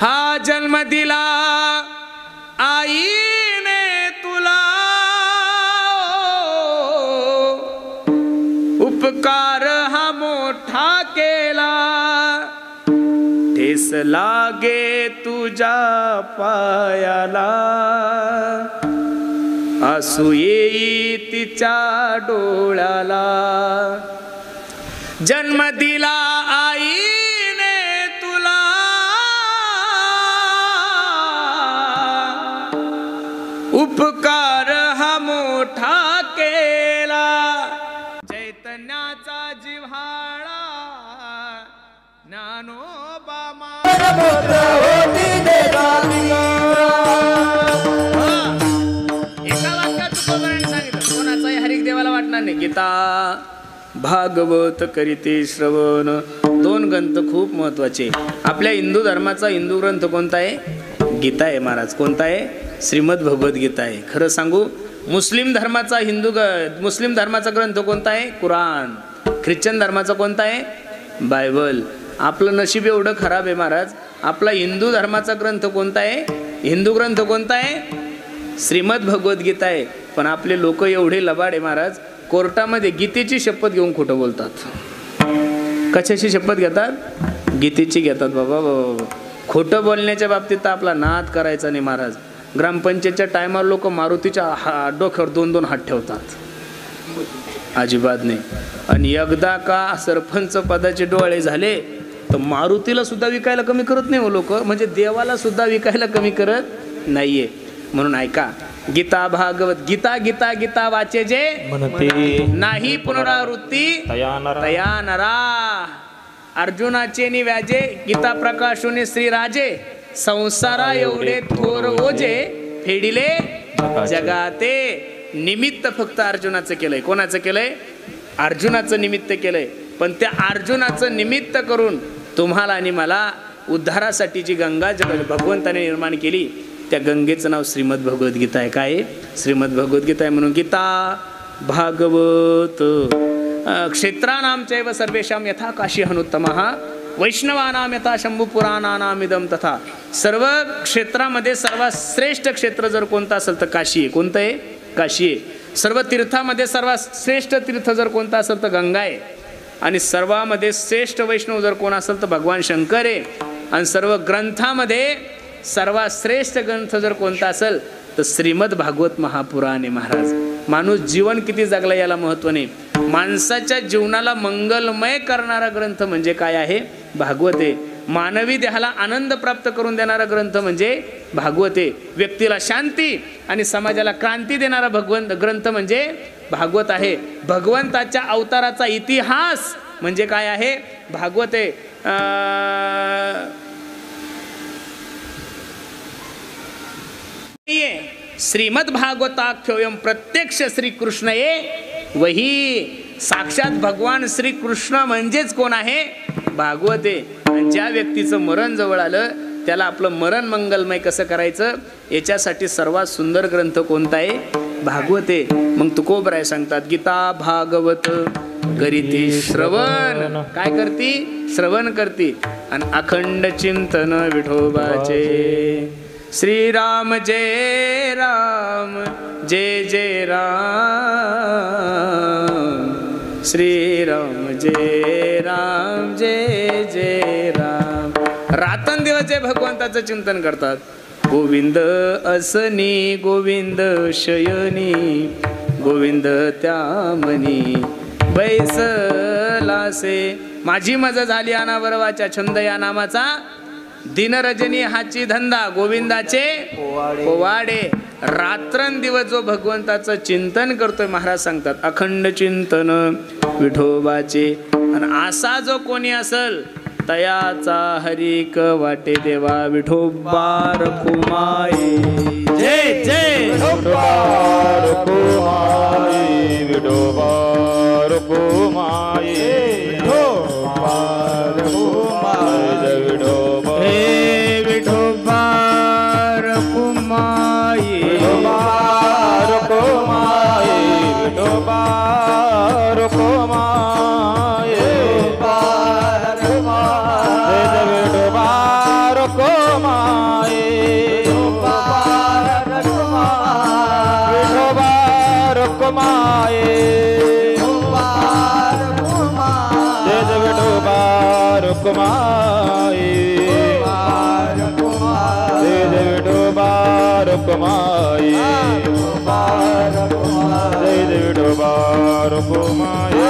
हा जन्म दिला आईने तुला, उपकार हा मोठा केला, ठेस लागे तुझ्या पायाला, आसू येई तिच्या डोळ्याला. जन्म दिला आईने तुला, उपकार हा मोठा केला, चैतन्याचा जिव्हाळा ज्ञानोबा एका वाक्यात तुकोबाराने सांगितलं, कोणाचाही हरिक देवाला वाटणार नाही. गीता भागवत करीते श्रवण, दोन ग्रंथ खूप महत्वाचे. आपल्या हिंदू धर्माचा हिंदू ग्रंथ कोणता आहे? गीता आहे महाराज. कोणता आहे? श्रीमद भगवद्गीता आहे. खरं सांगू, मुस्लिम धर्माचा मुस्लिम धर्माचा ग्रंथ कोणता आहे? कुराण. ख्रिश्चन धर्माचा कोणता आहे? बायबल. आपलं नशीब एवढं खराब आहे महाराज, आपला हिंदू धर्माचा ग्रंथ कोणता आहे? हिंदू ग्रंथ कोणता आहे? श्रीमद भगवद्गीता आहे. पण आपले लोक एवढे लबाड आहे महाराज, कोर्टामध्ये गीतेची शपथ घेऊन खोटं बोलतात. कशाची शपथ घेतात? गीतेची घेतात. बाबा बाबा, खोटं बोलण्याच्या बाबतीत तर आपला नाद करायचा नाही महाराज. ग्रामपंचायतच्या टायमाला लोक मारुतीच्या डोक्यावर 2-2 हात ठेवतात. अजिबात नाही. आणि एकदा का सरपंच पदाचे डोळे झाले तर मारुतीला सुद्धा विकायला कमी करत नाही हो लोक, म्हणजे देवाला सुद्धा विकायला कमी करत नाहीये. म्हणून ऐका, गीता भागवत गीता गीता गीता वाचे जे म्हणते, नाही पुनरावृत्ती तया नरा. अर्जुनाचे निव्याजे गीता प्रकाशोने श्रीराजे, संसारा एवढे थोर ओजे, फेडिले जगाते. निमित्त फक्त अर्जुनाचं केलंय. कोणाचं केलंय? अर्जुनाचं निमित्त केलंय. पण त्या अर्जुनाचं निमित्त करून तुम्हाला आणि मला उद्धारासाठी जी गंगा भगवंताने निर्माण केली, त्या गंगेचं नाव श्रीमद भगवद्गीता आहे. काय आहे? श्रीमद भगवद्गीता आहे. म्हणून गीता भागवत क्षेत्राणाम चैव सर्वेषां यथा काशी हनुत्तमः, वैष्णवानाम यथा शंभू पुराणानाम इदम तथा. सर्व क्षेत्रामध्ये सर्वात श्रेष्ठ क्षेत्र जर कोणतं असेल तर काशी आहे. कोणतं आहे? काशी आहे. सर्व तीर्थामध्ये सर्वात श्रेष्ठ तीर्थ जर कोणतं असेल तर गंगा आहे. आणि सर्वामध्ये श्रेष्ठ वैष्णव जर कोण असेल तर भगवान शंकर आहे. आणि सर्व ग्रंथामध्ये सर्वात श्रेष्ठ ग्रंथ जर कोणता असेल तर श्रीमद भागवत महापुराण आहे महाराज. माणूस जीवन किती जगला याला महत्त्व नाही. माणसाच्या जीवनाला मंगलमय करणारा ग्रंथ म्हणजे काय आहे? भागवत आहे. मानवी देहाला आनंद प्राप्त करून देणारा ग्रंथ म्हणजे भागवत आहे. व्यक्तीला शांती आणि समाजाला क्रांती देणारा ग्रंथ म्हणजे भागवत आहे. भगवंताच्या अवताराचा इतिहास म्हणजे काय आहे? भागवत आहे. श्रीमद भागवताख्योयम प्रत्यक्ष श्री कृष्ण ये वही. साक्षात भगवान श्री कृष्ण म्हणजेच कोण आहे? भागवत आहे. आणि ज्या व्यक्तीचं मरण जवळ आलं त्याला आपलं मरण मंगलमय कसं करायचं याच्यासाठी सर्वात सुंदर ग्रंथ कोणता आहे? भागवत आहे. मग तुकोबराय सांगतात, गीता भागवत करीती श्रवण. काय करती? श्रवण करती. आणि अखंड चिंतन विठोबाचे. श्रीराम जय राम जय जय राम, श्रीराम जय राम जय जय राम. रात्रंदिवस जे भगवंताचं चिंतन करतात. गोविंद असनी गोविंद शयनी, गोविंद त्यामनी बैसलासे. माझी मजा झाली अनावरवाच्या छंद या नामाचा, दिनरजनी हाची धंदा गोविंदाचे पोवाडे. रात्रंदिवस जो भगवंताचं चिंतन करतोय महाराज सांगतात अखंड चिंतन विठोबाचे. आणि असा जो कोणी असल तयाचा हरिक वाटे देवा विठोबा रखुमाई. जय जय विठोबा रखुमाई, विठोबा रखुमाई, विठोबा रखुमाई, जय विठोबा. हे विठोबा रखुमाई, विठोबा रखुमाई, विठोबा रखुमाई, विठोबा रखुमाई, जय विठोबा रखुमाई. रुक्माई विठोबा रुक्माई जय जय विठोबा रुक्माई जय जय विठोबा रुक्माई जय जय विठोबा रुक्माई जय जय विठोबा रुक्माई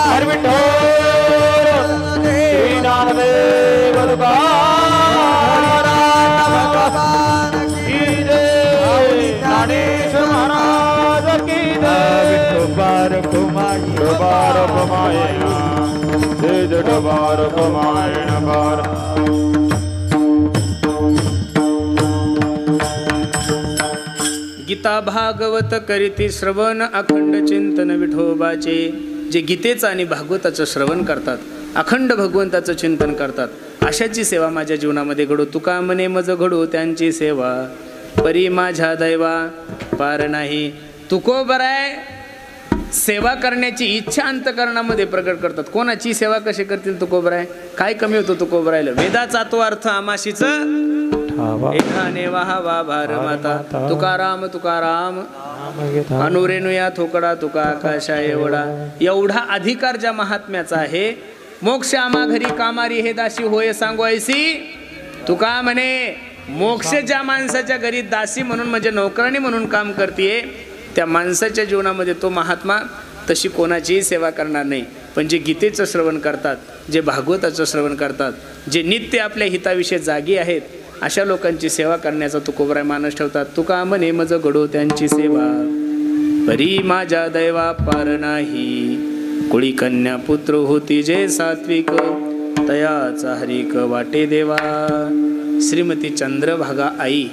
हर विठोर श्री नामदेव भगवान की जय ज्ञानेश्वर महाराज की जय विठोबा रुक्माई जय जय विठोबा रुक्माई नगर गीता भागवत करीती श्रवण अखंड चिंतन विठोबाचे. जे गीतेचं आणि भागवताचं श्रवण करतात, अखंड भगवंताचं चिंतन करतात, अशाची सेवा माझ्या जीवनामध्ये घडो. तुका मने मज घडो त्यांची सेवा, परी माझ्या दैवा पार नाही. तुकोबराय सेवा करण्याची इच्छा अंतकरणामध्ये प्रकट करतात. कोणाची सेवा कशी करतील तुकोबराय? काय कमी होतं तुकोबरायला? वेदाचा तो अर्थ आमाशीच एखाने वाहावा भार माता. तुकाराम तुकाराम अनुरेणुया थोकडा तुका आकाशा एवढा. एवढा अधिकार ज्या महात्म्याचा आहे. मोक्ष आमा घरी कामारी हे दासी होय सांगू ऐसी. तुका म्हणे मोक्ष ज्या माणसाच्या घरी दासी म्हणून म्हणजे नोकराणी म्हणून काम करते, त्या माणसाच्या जीवनामध्ये तो महात्मा तशी कोणाचीही सेवा करणार नाही. पण जे गीतेचं श्रवण करतात, जे भागवताचं श्रवण करतात, जे नित्य आपल्या हिताविषयी जागी आहेत, अशा लोकांची सेवा करण्याचा तुकोबराय मानस ठेवतात. तुका म्हणे मज घडो त्यांची सेवा, परी माझ्या दैवा पार नाही. कुळी कन्या पुत्र होती जे सात्विक, तयाचा हरिक वाटे देवा. श्रीमती चंद्रभागा आई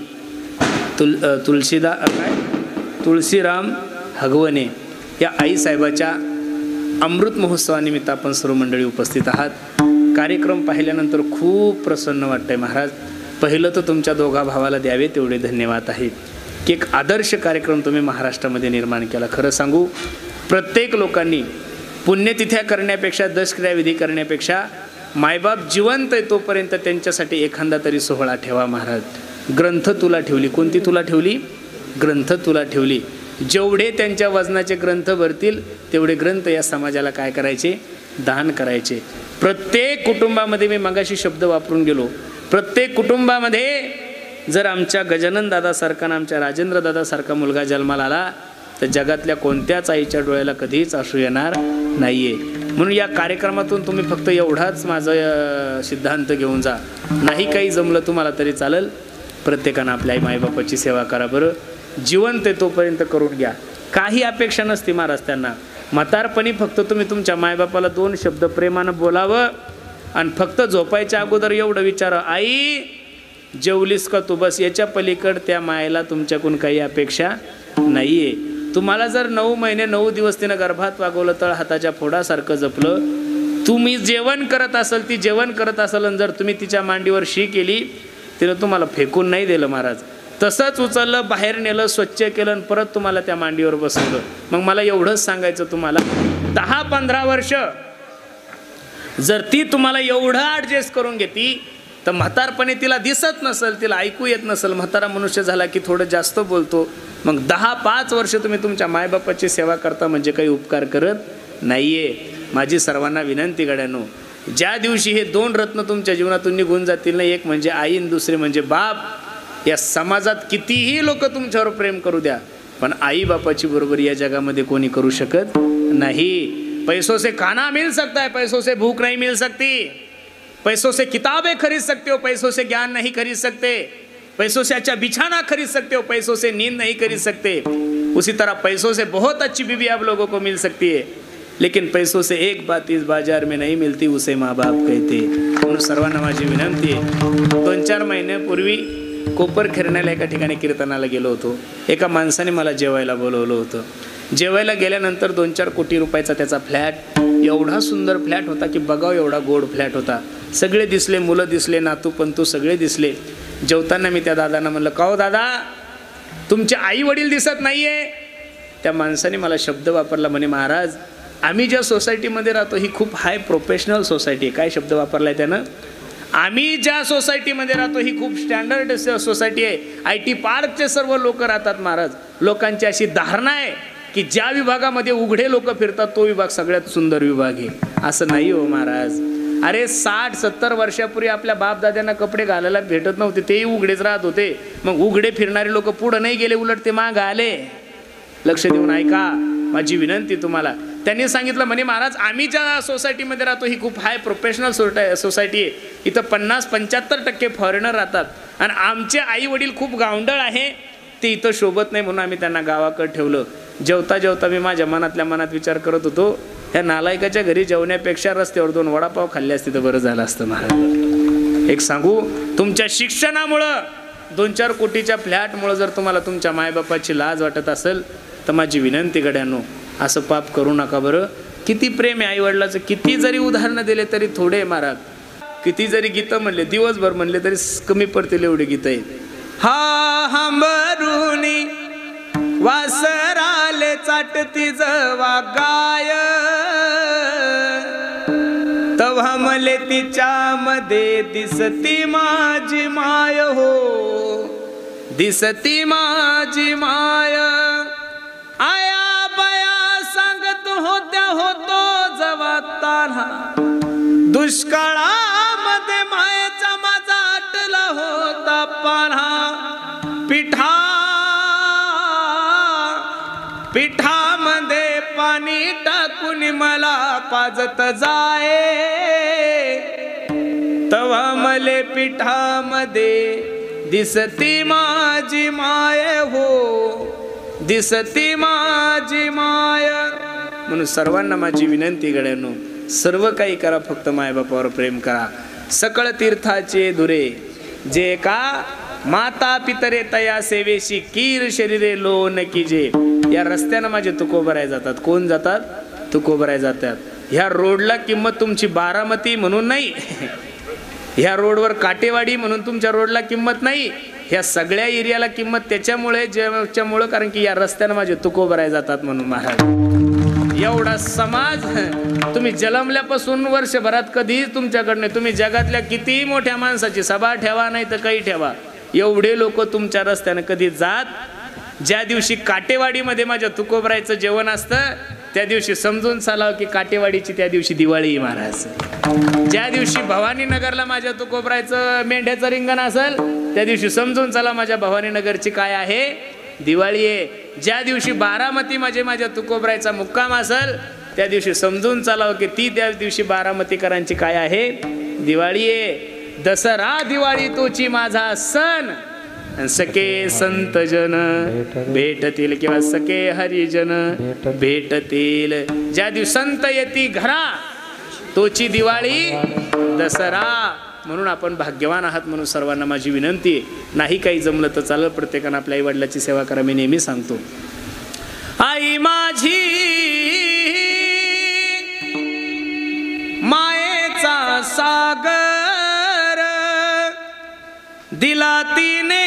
तुळशीराम हगवणे या आई साहेबाच्या अमृत महोत्सवानिमित्त आपण सर्व मंडळी उपस्थित आहात. कार्यक्रम पाहिल्यानंतर खूप प्रसन्न वाटतंय महाराज. पहिलं तर तुमच्या दोघा भावाला द्यावे तेवढे धन्यवाद आहेत की एक आदर्श कार्यक्रम तुम्ही महाराष्ट्रामध्ये निर्माण केला. खरं सांगू, प्रत्येक लोकांनी पुण्यतिथ्या करण्यापेक्षा, दशक्रियाविधी करण्यापेक्षा मायबाप जिवंत आहे तोपर्यंत त्यांच्यासाठी एखादा तरी सोहळा ठेवा महाराज. ग्रंथ तुला ठेवली. कोणती तुला ठेवली? ग्रंथ तुला ठेवली. जेवढे त्यांच्या वजनाचे ग्रंथ भरतील तेवढे ग्रंथ या समाजाला काय करायचे? दान करायचे. प्रत्येक कुटुंबामध्ये, मी मगाशी शब्द वापरून गेलो, प्रत्येक कुटुंबामध्ये जर आमच्या गजानन दादासारखा आणि आमच्या राजेंद्र दादासारखा मुलगा जन्माला आला तर जगातल्या कोणत्याच आईच्या डोळ्याला कधीच अश्रू येणार नाहीये. म्हणून या कार्यक्रमातून तुम्ही फक्त एवढाच माझा सिद्धांत घेऊन जा. नाही काही जमलं तुम्हाला तरी चालेल, प्रत्येकानं आपल्या आई मायबापाची सेवा करा. बरं, जिवंत आहे तोपर्यंत करून घ्या. काही अपेक्षा नसती महाराज त्यांना. म्हातारपणी फक्त तुम्ही तुमच्या मायबापाला 2 शब्द प्रेमानं बोलावं आणि फक्त झोपायच्या अगोदर एवढं विचारा, आई जेवलीस का तू? बस. याच्या पलीकड त्या मायेला तुमच्याकडून काही अपेक्षा नाहीये. तुम्हाला जर 9 महिने 9 दिवस तिनं गर्भात वागवलं, तळ हाताच्या फोडासारखं जपलं, तुम्ही जेवण करत असाल, ती जेवण करत असाल, आणि जर तुम्ही तिच्या मांडीवर शी केली, तिनं तुम्हाला फेकून नाही दिलं महाराज. तसंच उचललं, बाहेर नेलं, स्वच्छ केलं आणि परत तुम्हाला त्या मांडीवर बसवलं. मग मला एवढंच सांगायचं तुम्हाला, 10-15 वर्ष जर ती तुम्हाला एवढं ॲडजस्ट करून घेती, तर म्हातारपणे तिला दिसत नसेल, तिला ऐकू येत नसेल, म्हातारा मनुष्य झाला की थोडं जास्त बोलतो, मग 10-5 वर्ष तुम्ही तुमच्या मायबापाची सेवा करता म्हणजे काही उपकार करत नाहीये. माझी सर्वांना विनंती गड्यानो, ज्या दिवशी हे 2 रत्न तुमच्या जीवनातून निघून जातील ना, एक म्हणजे आई आणि दुसरे म्हणजे बाप, या समाजात कितीही लोक तुमच्यावर प्रेम करू द्या, पण आई बापाची बरोबरी या जगामध्ये कोणी करू शकत नाही. पैसों से खाना मिल सकता है, पैसों से भूख नहीं मिल सकती. पैसों से किताबें खरीद सकते हो, पैसों से ज्ञान नहीं खरीद सकते. पैसों से अच्छा बिछाना खरीद सकते हो, पैसों से नींद नहीं खरीद सकते. उसी तरह पैसों से बहुत अच्छी बीवी आप लोगों को मिल सकती है, लेकिन पैसों से एक बात इस बाजार में नहीं मिलती, उसे माँ बाप कहते. म्हणून सर्वांना माझी विनंती आहे. 2-4 महिन्यापूर्वी कोपर खिरण्याला एका ठिकाणी कीर्तनाला गेलो होतो. एका माणसाने मला जेवायला बोलवलं होतं. जेवायला गेल्यानंतर 2-4 कोटी रुपयाचा त्याचा फ्लॅट, एवढा सुंदर फ्लॅट होता की बघाव एवढा गोड फ्लॅट होता. सगळे दिसले, मुलं दिसले, नातू पंतू सगळे दिसले. जेवताना मी त्या दादांना म्हणलं, का हो दादा, तुमचे आई वडील दिसत नाहीये? त्या माणसाने मला शब्द वापरला, म्हणे महाराज आम्ही ज्या सोसायटीमध्ये राहतो ही खूप हाय प्रोफेशनल सोसायटी आहे. काय शब्द वापरलाय त्यानं? आम्ही ज्या सोसायटीमध्ये राहतो ही खूप स्टँडर्ड सोसायटी आहे. IT पार्कचे सर्व लोक राहतात महाराज. लोकांची अशी धारणा आहे की ज्या विभागामध्ये उघडे लोक फिरतात तो विभाग सगळ्यात सुंदर विभाग आहे. असं नाही हो महाराज. अरे 60-70 वर्षापूर्वी आपल्या बापदाद्यांना कपडे घालायला भेटत नव्हते, तेही उघडेच राहत होते. मग उघडे फिरणारे लोक पुढं नाही गेले, उलट ते माग आले. लक्ष देऊन ऐका माझी विनंती तुम्हाला. त्यांनी सांगितलं म्हणे महाराज आम्ही ज्या सोसायटीमध्ये राहतो ही खूप हाय प्रोफेशनल सोसायटी आहे. इथं 50-75% फॉरेनर राहतात आणि आमचे आई वडील खूप गावंडळ आहे, ते इथं शोभत नाही म्हणून आम्ही त्यांना गावाकडे ठेवलं. जेवता जेवता मी माझ्या मनातल्या मनात विचार करत होतो, ह्या नालायकाच्या घरी जेवण्यापेक्षा रस्त्यावर 2 वडापाव खाल्ले असते तर बरं झालं असतं महाराज. एक सांगू, तुमच्या शिक्षणामुळं 2-4 कोटीच्या फ्लॅटमुळं जर तुम्हाला तुमच्या मायबापाची लाज वाटत असेल तर माझी विनंती गड्यांनो, असं पाप करू नका बरं. किती प्रेम आहे आईवडिलाचं. किती जरी उदाहरणं दिले तरी थोडे महाराज. किती जरी गीतं म्हणले, दिवसभर म्हणले तरी कमी पडतील एवढे गीतं आहेत. हा हंबरुनी वासराले चाटती जवा गाय, तव्हा मले तिच्यामध्ये दिसती माझी माय हो, दिसती माझी माय. आया बाया सांगत होत्या होतो जवा तान्हा, दुष्काळामध्ये मायेचा माझा आटला होता पान्हा. पिठामध्ये पाणी टाकून मला पाजत जाये, तवा मले पिठामध्ये दिसती माझी माय हो, दिसती माझी माय. म्हणून सर्वांना माझी विनंती गड्यांनो, सर्व काही करा फक्त मायबापावर प्रेम करा. सकळ तीर्थाचे दुरे जे का माता पितरे तया सेवेशी कीर शरीरे लोन कीजे. या रस्त्यानं माझे तुकोबराय जातात. कोण जातात? तुकोबराय जातात. ह्या रोडला किंमत तुमची बारामती म्हणून नाही, ह्या रोडवर काटेवाडी म्हणून तुमच्या रोडला किंमत नाही. ह्या सगळ्या एरियाला किंमत त्याच्यामुळे कारण की या रस्त्यानं माझे तुकोबराय जातात म्हणून महाराज. एवढा समाज तुम्ही जन्मल्यापासून वर्षभरात कधी तुमच्याकडनं, तुम्ही जगातल्या किती मोठ्या माणसाची सभा ठेवा नाही तर काही ठेवा, एवढे लोक तुमच्या रस्त्यानं कधी जात. ज्या दिवशी काटेवाडीमध्ये माझ्या तुकोबरायचं जेवण असतं त्या दिवशी समजून चालावं की काटेवाडीची त्या दिवशी दिवाळी महाराज. ज्या दिवशी भवानीनगरला माझ्या तुकोबरायचं मेंढ्याचं रिंगण असेल त्या दिवशी समजून चला माझ्या भवानीनगरची काय आहे? दिवाळी आहे. ज्या दिवशी बारामती माझ्या तुकोबरायचा मुक्काम असेल त्या दिवशी समजून चालावं की ती त्या दिवशी बारामतीकरांची काय आहे? दिवाळी आहे. दसरा दिवाळी तोची माझा सण, सखे संतजन भेटतील किंवा सखे हरिजन भेटतील. ज्या दिवशी संत येती घरा तोची दिवाळी दसरा. म्हणून आपण भाग्यवान आहात. म्हणून सर्वांना माझी विनंती, नाही काही जमलं तर चालेल, प्रत्येकानं आपल्या आई वडिलाची सेवा करा. मी नेहमी सांगतो, आई माझी मायेचा सागर दिला तिने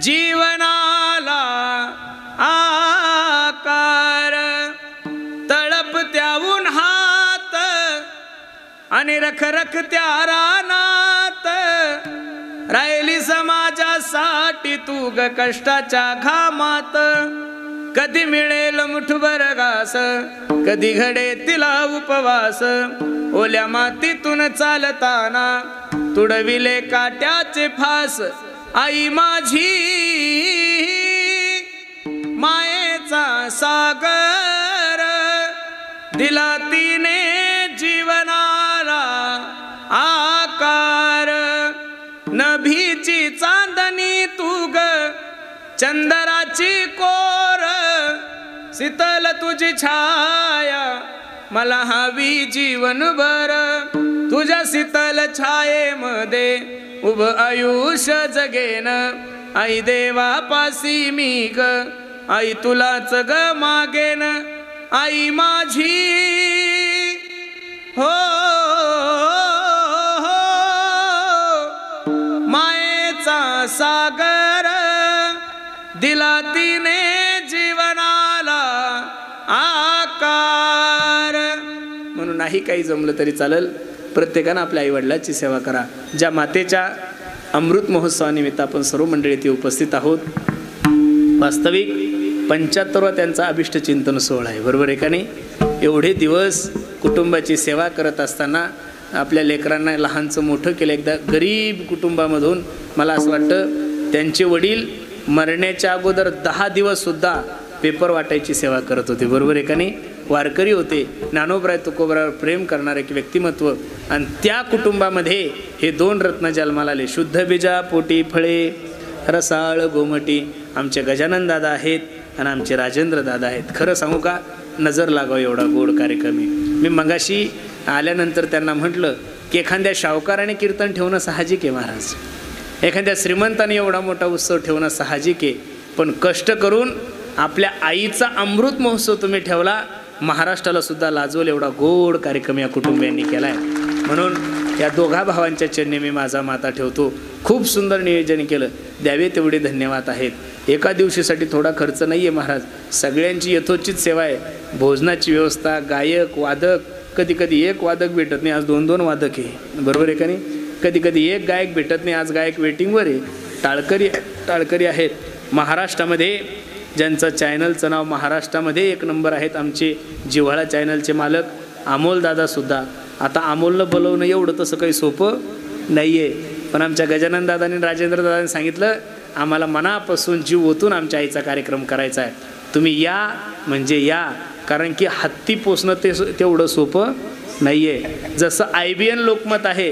जीवनाला आकार. तळपत्या उन्हात आणि रखरखत्या रानात राहिली समाजासाठी तू ग कष्टाच्या घामात. कधी मिळेल मुठभर घास, कधी घडे तिला उपवास. ओल्या मातीतून चालताना तुडविले काट्याचे फास. आई माझी मायेचा सागर दिला तिने जीवनाला आकार. नभीची चांदणी तू ग चंदराची कोर. शीतल तुझी छाया मला हवी जीवनभर. तुझ्या शीतल छायेमध्ये उभ आयुष्य जगेन. आई देवापासी मी ग आई तुलाच ग मागेन. आई माझी हो, मायेचा सागर दिला तिने जीवनाला नाही काही जमलं तरी चालेल, प्रत्येकानं आपल्या आईवडिलाची सेवा करा. ज्या मातेच्या अमृत महोत्सवानिमित्त आपण सर्व मंडळी इथे उपस्थित आहोत. वास्तविक 75वा त्यांचा अभिष्ट चिंतन सोहळा आहे, बरोबर आहे का नाही? एवढे दिवस कुटुंबाची सेवा करत असताना आपल्या लेकरांना लहानचं मोठं केलं. एकदा गरीब कुटुंबामधून मला असं वाटतं त्यांचे वडील मरण्याच्या अगोदर 10 दिवससुद्धा पेपर वाटायची सेवा करत होते, बरोबर आहे का नाही? वारकरी होते, ज्ञानोबराय तुकोबरावर प्रेम करणारे एक व्यक्तिमत्व. आणि त्या कुटुंबामध्ये हे 2 रत्न जन्माला आले. शुद्ध बीजा पोटी फळे रसाळ गोमटी. आमचे गजानन दादा आहेत आणि आमचे राजेंद्र दादा आहेत. खरं सांगू का, नजर लागावं एवढा गोड कार्यक्रम आहे. मी मगाशी आल्यानंतर त्यांना म्हटलं की एखाद्या शावकाराने कीर्तन ठेवणं साहजिक आहे महाराज, एखाद्या श्रीमंताने एवढा मोठा उत्सव ठेवणं साहजिक आहे, पण कष्ट करून आपल्या आईचा अमृत महोत्सव तुम्ही ठेवला, महाराष्ट्राला सुद्धा लाजवल एवढा गोड कार्यक्रम या कुटुंबियांनी केला आहे. म्हणून या दोघा भावांच्या चरणी मी माझा माता ठेवतो. खूप सुंदर नियोजन केलं, द्यावे तेवढे धन्यवाद आहेत. एका दिवशीसाठी थोडा खर्च नाही आहे महाराज, सगळ्यांची यथोचित सेवा आहे. भोजनाची व्यवस्था, गायक वादक, कधी कधी एक वादक भेटत नाही, आज 2-2 वादक आहे, बरोबर आहे का नाही? कधी कधी एक गायक भेटत नाही, आज गायक वेटिंगवर आहे. टाळकरी आहेत महाराष्ट्रामध्ये, ज्यांचं चॅनलचं नाव महाराष्ट्रामध्ये 1 नंबर आहेत. आमचे जिव्हाळा चॅनलचे मालक अमोलदादासुद्धा. आता अमोलनं बोलवणं एवढं तसं काही सोपं नाही आहे, पण आमच्या गजानन दादांनी राजेंद्र दादांनी सांगितलं आम्हाला मनापासून जीव ओतून आमच्या आईचा कार्यक्रम करायचा आहे, तुम्ही या म्हणजे या. कारण की हत्ती पोचणं तेवढं सोपं नाही आहे. जसं IBN लोकमत आहे,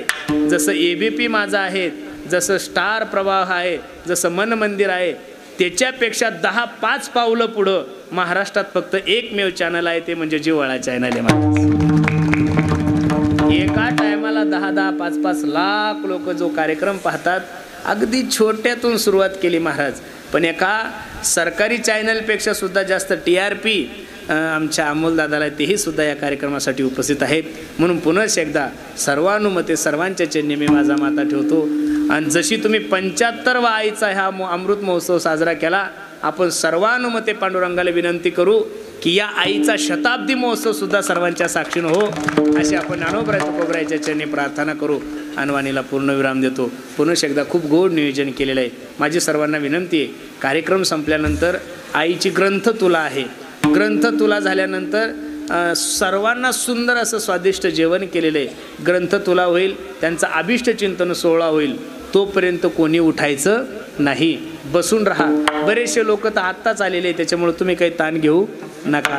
जसं ABP माझा आहे, जसं स्टार प्रवाह आहे, जसं मन मंदिर आहे, त्याच्यापेक्षा 10-5 पावलं पुढं महाराष्ट्रात फक्त एकमेव चॅनल आहे, ते म्हणजे जिव्हाळा चॅनल आहे. एका टायमाला 10-10, 5-5 लाख लोक जो कार्यक्रम पाहतात. अगदी छोट्यातून सुरुवात केली महाराज, पण एका सरकारी चॅनलपेक्षा सुद्धा जास्त TRP आमच्या अमोलदादाला, तेही सुद्धा या कार्यक्रमासाठी उपस्थित आहेत. म्हणून पुन्हा एकदा सर्वानुमते सर्वांच्या चरणी मी माझा माता ठेवतो. आणि जशी तुम्ही 75वा आईचा हा अमृत महोत्सव साजरा केला, आपण सर्वानुमते पांडुरंगाला विनंती करू की या आईचा शताब्दी महोत्सव सुद्धा सर्वांच्या साक्षीनं हो, अशी आपण ज्ञानोबराय तुकोबरायच्या चरणी प्रार्थना करू. अनवाणीला पूर्णविराम देतो. पुन्हा एकदा खूप गोड नियोजन केलेलं आहे. माझी सर्वांना विनंती आहे, कार्यक्रम संपल्यानंतर आईची ग्रंथतुला आहे, ग्रंथतुला झाल्यानंतर सर्वांना सुंदर असं स्वादिष्ट जेवण केलेलं आहे. ग्रंथतुला होईल, त्यांचा अभिष्ट चिंतन सोहळा होईल, तोपर्यंत कोणी उठायचं नाही, बसून राहा. बरेचसे लोक तर आत्ताच आलेले, त्याच्यामुळे तुम्ही काही ताण घेऊ नका.